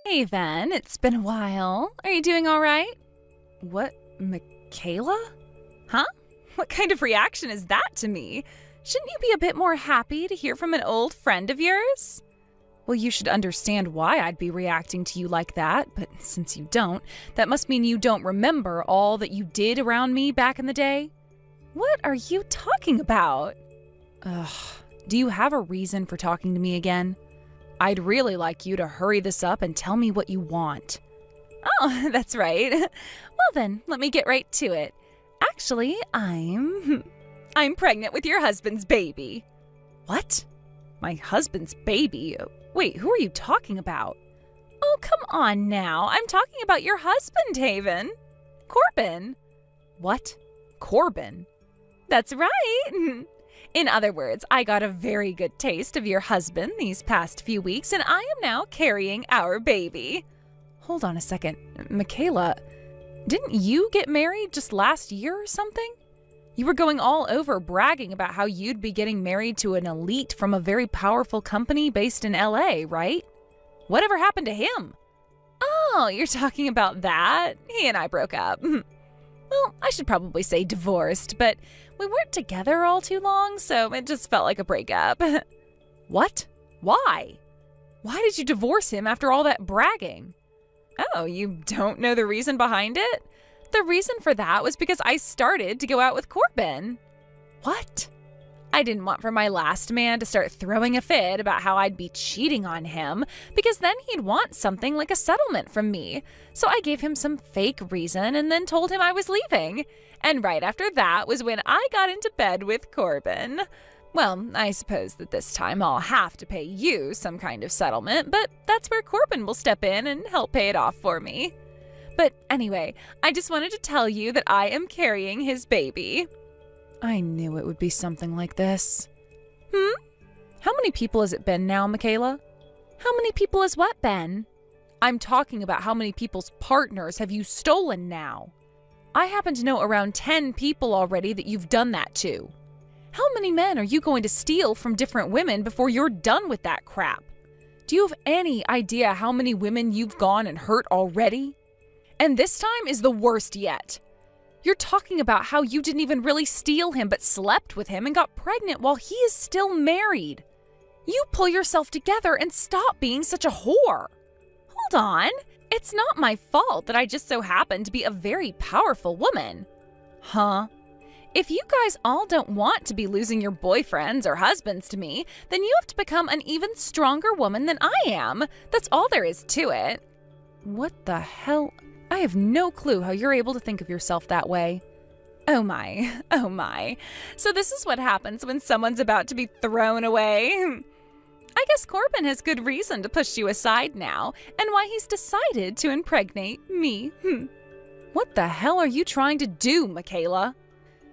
Hey, Ven, it's been a while. Are you doing all right? What, Michaela? Huh? What kind of reaction is that to me? Shouldn't you be a bit more happy to hear from an old friend of yours? Well, you should understand why I'd be reacting to you like that, but since you don't, that must mean you don't remember all that you did around me back in the day. What are you talking about? Ugh, do you have a reason for talking to me again? I'd really like you to hurry this up and tell me what you want. Oh, that's right. Well then, let me get right to it. Actually, I'm pregnant with your husband's baby. What? My husband's baby? Wait, who are you talking about? Oh, come on now. I'm talking about your husband, Haven. Corbin. What? Corbin? That's right. In other words, I got a very good taste of your husband these past few weeks, and I am now carrying our baby. Hold on a second. Michaela, didn't you get married just last year or something? You were going all over bragging about how you'd be getting married to an elite from a very powerful company based in LA, right? Whatever happened to him? Oh, you're talking about that? He and I broke up. Well, I should probably say divorced, but we weren't together all too long, so it just felt like a breakup. What? Why? Why did you divorce him after all that bragging? Oh, you don't know the reason behind it? The reason for that was because I started to go out with Corbin. What? I didn't want for my last man to start throwing a fit about how I'd be cheating on him, because then he'd want something like a settlement from me. So I gave him some fake reason and then told him I was leaving. And right after that was when I got into bed with Corbin. Well, I suppose that this time I'll have to pay you some kind of settlement, but that's where Corbin will step in and help pay it off for me. But anyway, I just wanted to tell you that I am carrying his baby. I knew it would be something like this. How many people has it been now, Michaela? How many people has what been? I'm talking about how many people's partners have you stolen now? I happen to know around 10 people already that you've done that to. How many men are you going to steal from different women before you're done with that crap? Do you have any idea how many women you've gone and hurt already? And this time is the worst yet. You're talking about how you didn't even really steal him but slept with him and got pregnant while he is still married. You pull yourself together and stop being such a whore. Hold on. It's not my fault that I just so happen to be a very powerful woman. Huh? If you guys all don't want to be losing your boyfriends or husbands to me, then you have to become an even stronger woman than I am. That's all there is to it. What the hell? I have no clue how you're able to think of yourself that way. Oh my, oh my. So this is what happens when someone's about to be thrown away. I guess Corbin has good reason to push you aside now, and why he's decided to impregnate me. What the hell are you trying to do, Michaela?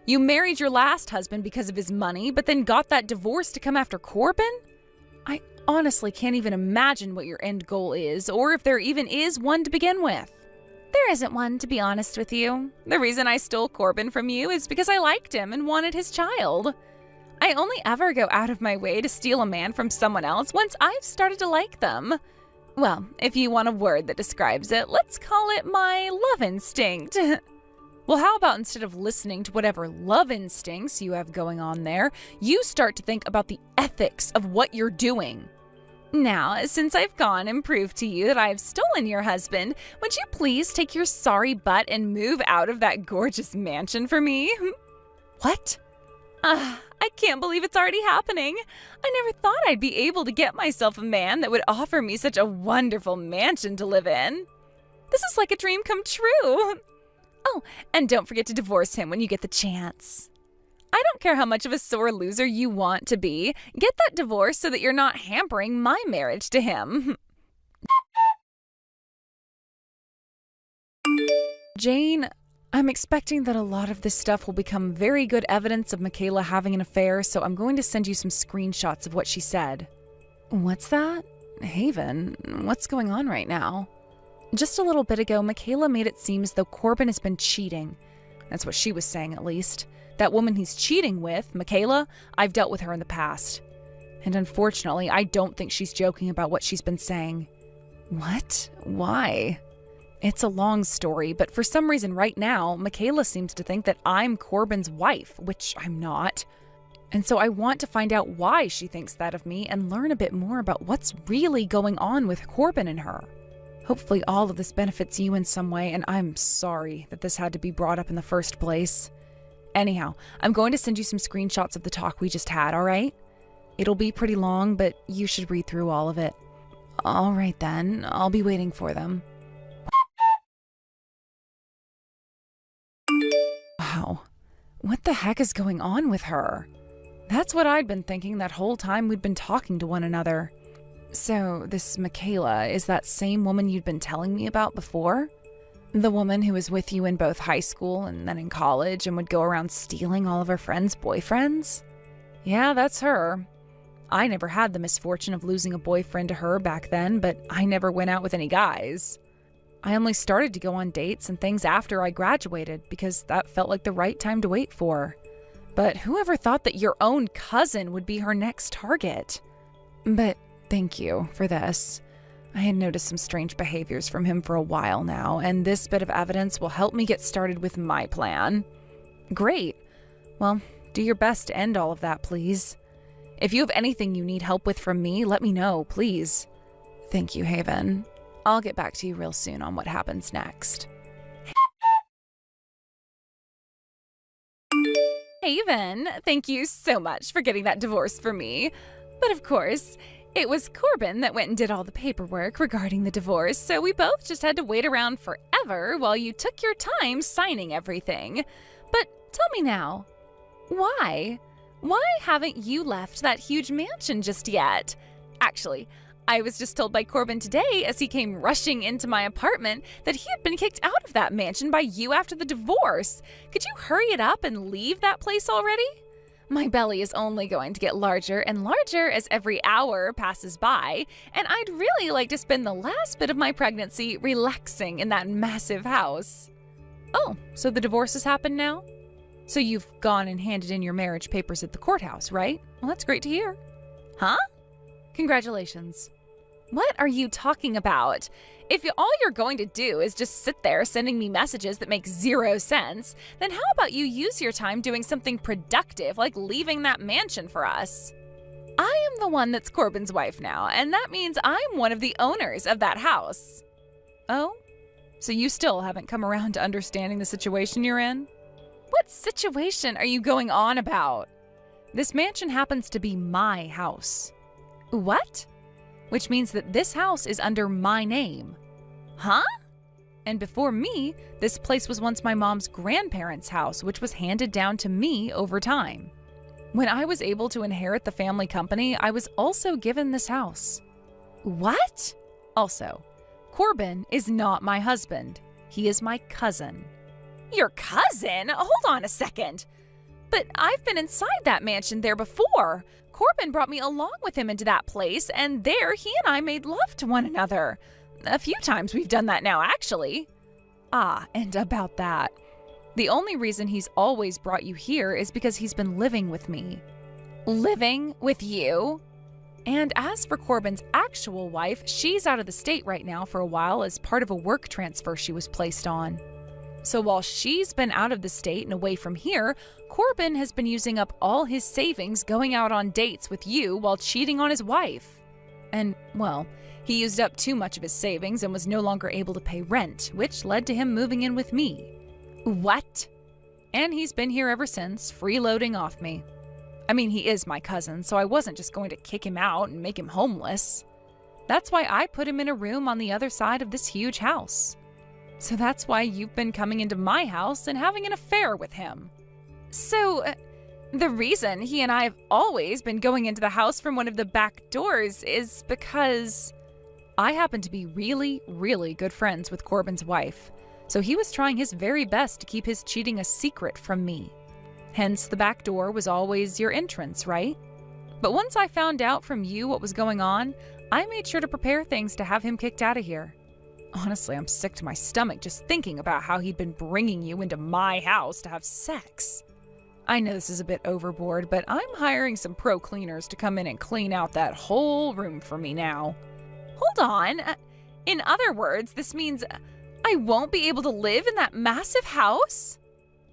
You married your last husband because of his money, but then got that divorce to come after Corbin? I honestly can't even imagine what your end goal is, or if there even is one to begin with. There isn't one, to be honest with you. The reason I stole Corbin from you is because I liked him and wanted his child. I only ever go out of my way to steal a man from someone else once I've started to like them. Well, if you want a word that describes it, let's call it my love instinct. Well, how about instead of listening to whatever love instincts you have going on there, you start to think about the ethics of what you're doing. Now, since I've gone and proved to you that I've stolen your husband, would you please take your sorry butt and move out of that gorgeous mansion for me? What? I can't believe it's already happening. I never thought I'd be able to get myself a man that would offer me such a wonderful mansion to live in. This is like a dream come true. Oh, and don't forget to divorce him when you get the chance. I don't care how much of a sore loser you want to be. Get that divorce so that you're not hampering my marriage to him. Jane, I'm expecting that a lot of this stuff will become very good evidence of Michaela having an affair, so I'm going to send you some screenshots of what she said. What's that? Haven, what's going on right now? Just a little bit ago, Michaela made it seem as though Corbin has been cheating. That's what she was saying, at least. That woman he's cheating with, Michaela, I've dealt with her in the past. And unfortunately, I don't think she's joking about what she's been saying. What? Why? It's a long story, but for some reason right now, Michaela seems to think that I'm Corbin's wife, which I'm not. And so I want to find out why she thinks that of me and learn a bit more about what's really going on with Corbin and her. Hopefully all of this benefits you in some way, and I'm sorry that this had to be brought up in the first place. Anyhow, I'm going to send you some screenshots of the talk we just had, all right? It'll be pretty long, but you should read through all of it. All right then, I'll be waiting for them. Wow, what the heck is going on with her? That's what I'd been thinking that whole time we'd been talking to one another. So, this Michaela is that same woman you'd been telling me about before? The woman who was with you in both high school and then in college and would go around stealing all of her friends' boyfriends? Yeah, that's her. I never had the misfortune of losing a boyfriend to her back then, but I never went out with any guys. I only started to go on dates and things after I graduated because that felt like the right time to wait for. But whoever thought that your own cousin would be her next target? But thank you for this. I had noticed some strange behaviors from him for a while now, and this bit of evidence will help me get started with my plan. Great. Well, do your best to end all of that, please. If you have anything you need help with from me, let me know, please. Thank you, Haven. I'll get back to you real soon on what happens next. Haven, thank you so much for getting that divorce for me. But of course, it was Corbin that went and did all the paperwork regarding the divorce, so we both just had to wait around forever while you took your time signing everything. But tell me now, why? Why haven't you left that huge mansion just yet? Actually, I was just told by Corbin today as he came rushing into my apartment that he had been kicked out of that mansion by you after the divorce. Could you hurry it up and leave that place already? My belly is only going to get larger and larger as every hour passes by, and I'd really like to spend the last bit of my pregnancy relaxing in that massive house. Oh, so the divorce has happened now? So you've gone and handed in your marriage papers at the courthouse, right? Well, that's great to hear. Huh? Congratulations. What are you talking about? If all you're going to do is just sit there sending me messages that make zero sense, then how about you use your time doing something productive like leaving that mansion for us? I am the one that's Corbin's wife now, and that means I'm one of the owners of that house. Oh? So you still haven't come around to understanding the situation you're in? What situation are you going on about? This mansion happens to be my house. What? Which means that this house is under my name. Huh? And before me, this place was once my mom's grandparents' house, which was handed down to me over time. When I was able to inherit the family company, I was also given this house. What? Also, Corbin is not my husband. He is my cousin. Your cousin? Hold on a second. But I've been inside that mansion there before. Corbin brought me along with him into that place, and there he and I made love to one another. A few times we've done that now, actually. Ah, and about that. The only reason he's always brought you here is because he's been living with me. Living with you? And as for Corbin's actual wife, she's out of the state right now for a while as part of a work transfer she was placed on. So while she's been out of the state and away from here, Corbin has been using up all his savings going out on dates with you while cheating on his wife. And, well, he used up too much of his savings and was no longer able to pay rent, which led to him moving in with me. What? And he's been here ever since, freeloading off me. I mean, he is my cousin, so I wasn't just going to kick him out and make him homeless. That's why I put him in a room on the other side of this huge house. So that's why you've been coming into my house and having an affair with him. So, the reason he and I have always been going into the house from one of the back doors is because I happen to be really, really good friends with Corbin's wife. So he was trying his very best to keep his cheating a secret from me. Hence, the back door was always your entrance, right? But once I found out from you what was going on, I made sure to prepare things to have him kicked out of here. Honestly, I'm sick to my stomach just thinking about how he'd been bringing you into my house to have sex. I know this is a bit overboard, but I'm hiring some pro cleaners to come in and clean out that whole room for me now. Hold on. In other words, this means I won't be able to live in that massive house?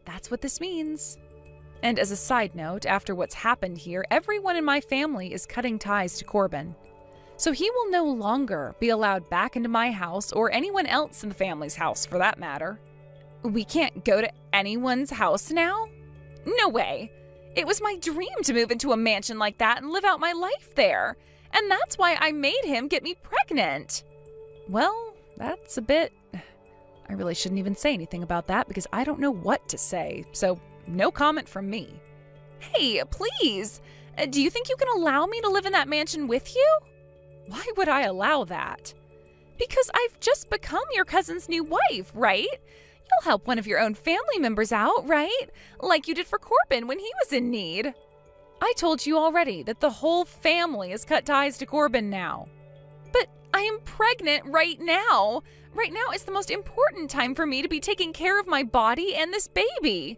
That's what this means. And as a side note, after what's happened here, everyone in my family is cutting ties to Corbin. So he will no longer be allowed back into my house or anyone else in the family's house for that matter. We can't go to anyone's house now? No way. It was my dream to move into a mansion like that and live out my life there. And that's why I made him get me pregnant. Well, that's a bit... I really shouldn't even say anything about that because I don't know what to say, so no comment from me. Hey, please, do you think you can allow me to live in that mansion with you? Why would I allow that? Because I've just become your cousin's new wife, right? You'll help one of your own family members out, right? Like you did for Corbin when he was in need. I told you already that the whole family has cut ties to Corbin now. But I am pregnant right now. Right now is the most important time for me to be taking care of my body and this baby.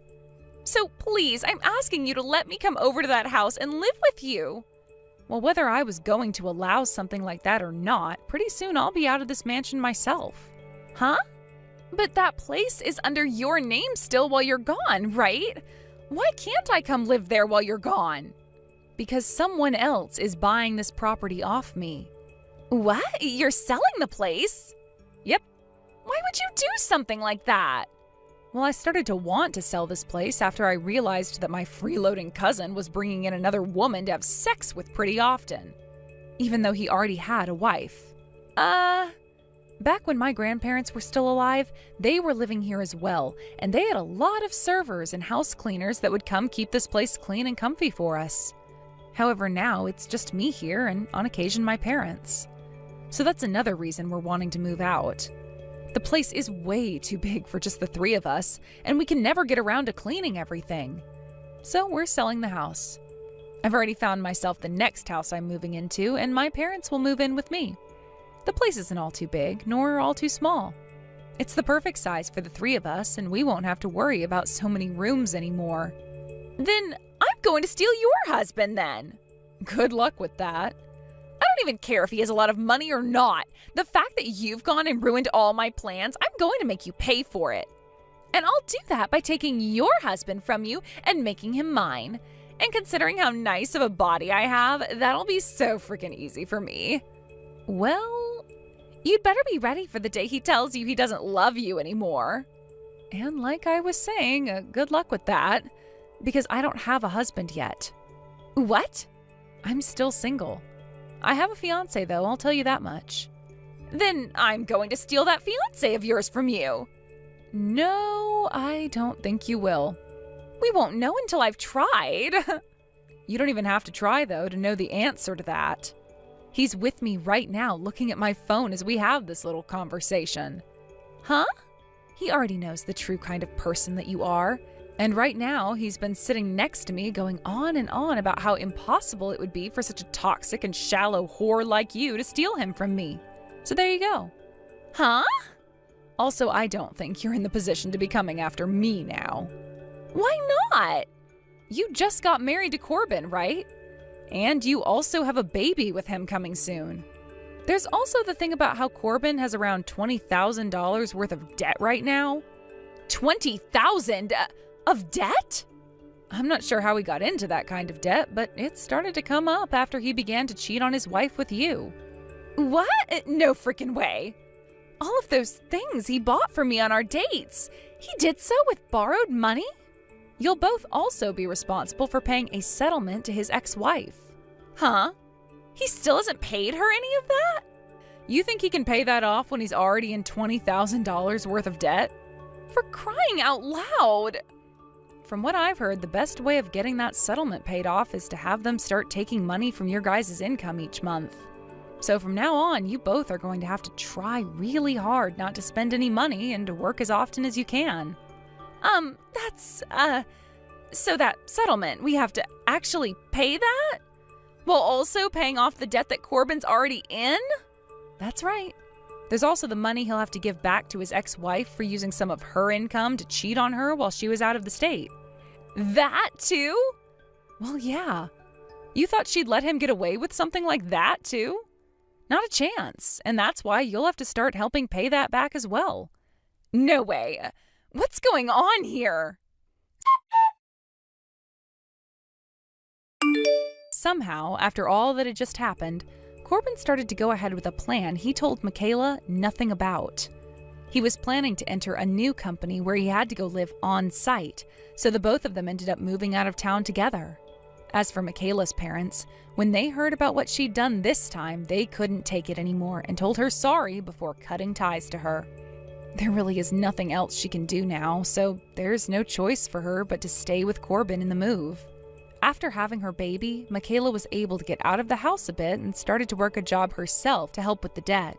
So please, I'm asking you to let me come over to that house and live with you. Well, whether I was going to allow something like that or not, pretty soon I'll be out of this mansion myself. Huh? But that place is under your name still while you're gone, right? Why can't I come live there while you're gone? Because someone else is buying this property off me. What? You're selling the place? Yep. Why would you do something like that? Well, I started to want to sell this place after I realized that my freeloading cousin was bringing in another woman to have sex with pretty often, even though he already had a wife. Back when my grandparents were still alive, they were living here as well, and they had a lot of servers and house cleaners that would come keep this place clean and comfy for us. However, now it's just me here and on occasion my parents. So that's another reason we're wanting to move out. The place is way too big for just the three of us, and we can never get around to cleaning everything. So we're selling the house. I've already found myself the next house I'm moving into, and my parents will move in with me. The place isn't all too big, nor all too small. It's the perfect size for the three of us, and we won't have to worry about so many rooms anymore. Then I'm going to steal your husband then. Good luck with that. I don't even care if he has a lot of money or not. The fact that you've gone and ruined all my plans, I'm going to make you pay for it. And I'll do that by taking your husband from you and making him mine. And considering how nice of a body I have, that'll be so freaking easy for me. Well, you'd better be ready for the day he tells you he doesn't love you anymore. And like I was saying, good luck with that, because I don't have a husband yet. What? I'm still single. I have a fiance, though, I'll tell you that much. Then I'm going to steal that fiance of yours from you. No, I don't think you will. We won't know until I've tried. You don't even have to try, though, to know the answer to that. He's with me right now, looking at my phone as we have this little conversation. Huh? He already knows the true kind of person that you are. And right now, he's been sitting next to me going on and on about how impossible it would be for such a toxic and shallow whore like you to steal him from me. So there you go. Huh? Also, I don't think you're in the position to be coming after me now. Why not? You just got married to Corbin, right? And you also have a baby with him coming soon. There's also the thing about how Corbin has around $20,000 worth of debt right now. $20,000 of debt? I'm not sure how he got into that kind of debt, but it started to come up after he began to cheat on his wife with you. What? No freaking way. All of those things he bought for me on our dates, he did so with borrowed money? You'll both also be responsible for paying a settlement to his ex-wife. Huh? He still hasn't paid her any of that? You think he can pay that off when he's already in $20,000 worth of debt? For crying out loud! From what I've heard, the best way of getting that settlement paid off is to have them start taking money from your guys' income each month. So from now on, you both are going to have to try really hard not to spend any money and to work as often as you can. So that settlement, we have to actually pay that? While also paying off the debt that Corbin's already in? That's right. There's also the money he'll have to give back to his ex-wife for using some of her income to cheat on her while she was out of the state. That too? Well, yeah. You thought she'd let him get away with something like that too? Not a chance, and that's why you'll have to start helping pay that back as well. No way. What's going on here? Somehow, after all that had just happened, Corbin started to go ahead with a plan he told Michaela nothing about. He was planning to enter a new company where he had to go live on site, so the both of them ended up moving out of town together. As for Michaela's parents, when they heard about what she'd done this time, they couldn't take it anymore and told her sorry before cutting ties to her. There really is nothing else she can do now, so there's no choice for her but to stay with Corbin in the move. After having her baby, Michaela was able to get out of the house a bit and started to work a job herself to help with the debt.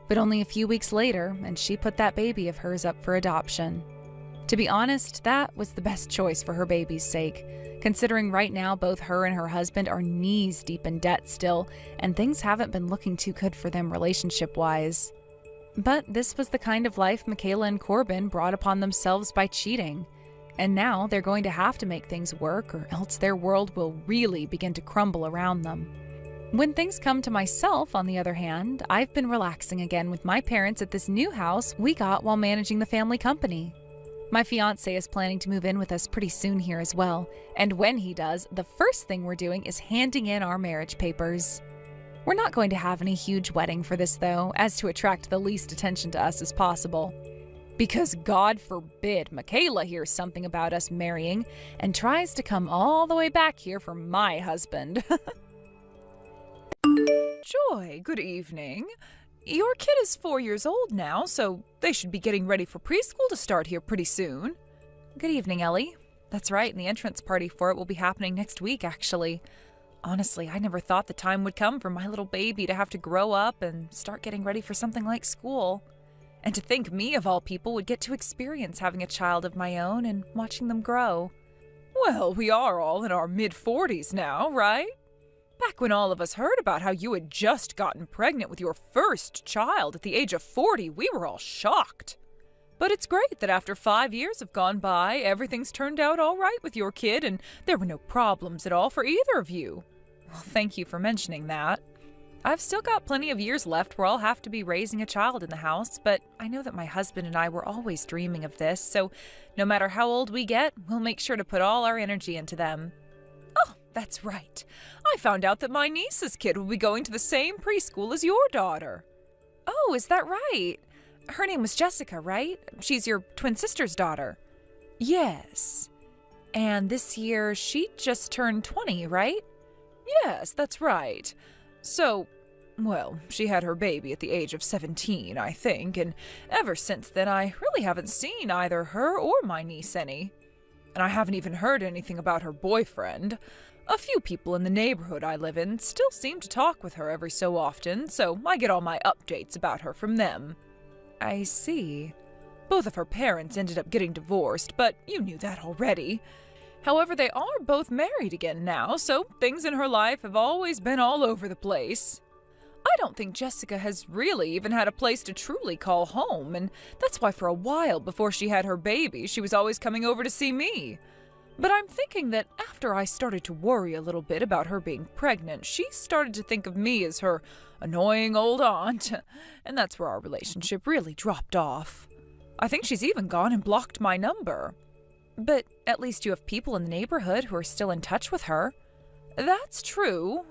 But only a few weeks later, and she put that baby of hers up for adoption. To be honest, that was the best choice for her baby's sake, considering right now both her and her husband are knees deep in debt still, and things haven't been looking too good for them relationship-wise. But this was the kind of life Michaela and Corbin brought upon themselves by cheating. And now they're going to have to make things work, or else their world will really begin to crumble around them. When things come to myself, on the other hand, I've been relaxing again with my parents at this new house we got while managing the family company. My fiancé is planning to move in with us pretty soon here as well, and when he does, the first thing we're doing is handing in our marriage papers. We're not going to have any huge wedding for this though, as to attract the least attention to us as possible. Because God forbid Michaela hears something about us marrying and tries to come all the way back here for my husband. Joy, good evening. Your kid is 4 years old now, so they should be getting ready for preschool to start here pretty soon. Good evening, Ellie. That's right, and the entrance party for it will be happening next week, actually. Honestly, I never thought the time would come for my little baby to have to grow up and start getting ready for something like school. And to think me, of all people, would get to experience having a child of my own and watching them grow. Well, we are all in our mid-40s now, right? Back when all of us heard about how you had just gotten pregnant with your first child at the age of 40, we were all shocked. But it's great that after 5 years have gone by, everything's turned out all right with your kid and there were no problems at all for either of you. Well, thank you for mentioning that. I've still got plenty of years left where I'll have to be raising a child in the house, but I know that my husband and I were always dreaming of this, so no matter how old we get, we'll make sure to put all our energy into them. Oh, that's right. I found out that my niece's kid will be going to the same preschool as your daughter. Oh, is that right? Her name was Jessica, right? She's your twin sister's daughter. Yes. And this year, she just turned 20, right? Yes, that's right. So, well, she had her baby at the age of 17, I think, and ever since then I really haven't seen either her or my niece any. And I haven't even heard anything about her boyfriend. A few people in the neighborhood I live in still seem to talk with her every so often, so I get all my updates about her from them. I see. Both of her parents ended up getting divorced, but you knew that already. However, they are both married again now, so things in her life have always been all over the place. I don't think Jessica has really even had a place to truly call home, and that's why for a while before she had her baby, she was always coming over to see me. But I'm thinking that after I started to worry a little bit about her being pregnant, she started to think of me as her annoying old aunt, and that's where our relationship really dropped off. I think she's even gone and blocked my number. But at least you have people in the neighborhood who are still in touch with her. That's true.